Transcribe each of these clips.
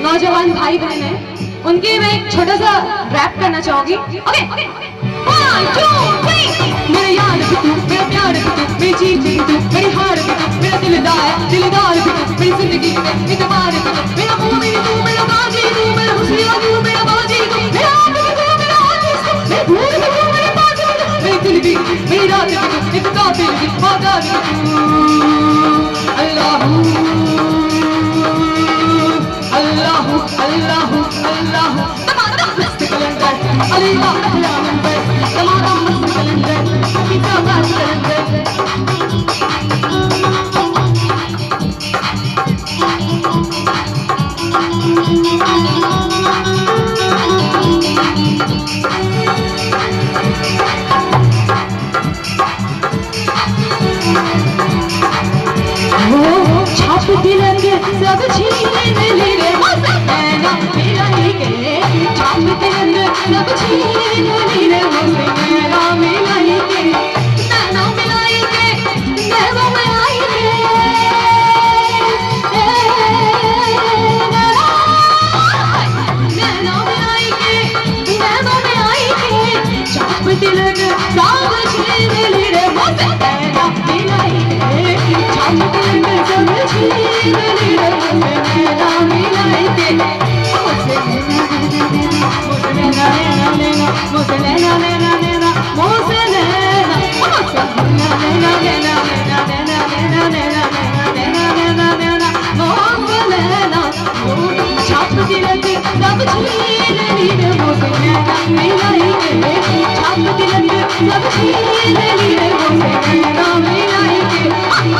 नौजवान भाई बहन हैं, उनके मैं एक छोटा सा रैप करना चाहूंगी। ओके 1 2 3 मेरा यार भी तू, मेरा प्यार भी तू, मेरी चीज भी तू, मेरी हार भी तू, मेरा दिलदार भी तू, मेरी जिंदगी में इतबार भी तू, मेरा मुंह भी तू, मेरा बाजी तू, मेरा हुस्न तू, मेरा बाजी तू, मेरा आँख भी तू, मेरा आँख तू, मेरी भूल भी तू, मेरी बात भी तू, मेरी दिल भी तू, मेरी रात भी तू, एक कातिल भी वादा भी तू। अल्लाह अल्लाह अल्लाह अल्लाह तमाम मस्त कलंदर अली का पहला नंबर तमाम मस्त कलंदर कितना बात कलंदर छाप तिरंगे सब छीन ले रे नैना मिलाई के, छाप तिरंगे सब छीन ले रे नैना मिलाई के, नैना मिलाई के, नैना मिलाई के, नैना मिलाई के, नैना मिलाई के, छाप तिरंगे सब छीन ले रे नैना मिलाई के, छाप तिरंगे सब छीन ले रे नैना मिलाई के, मुझसे लेना लेना लेना मुझसे लेना लेना लेना मुझसे लेना मुझसे लेना लेना लेना लेना लेना लेना लेना लेना लेना मुझसे लेना छाप तिरंगे सब छीन ले रे मुझसे लेना मिलाई के, छाप तिरंगे सब छीन ले रे मुझसे लेना मिलाई के,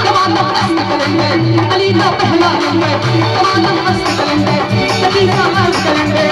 तमाम मस्त कलंदर अली का पहला नंबर तमाम मस्त कलंदर सभी का मस्त कलंदर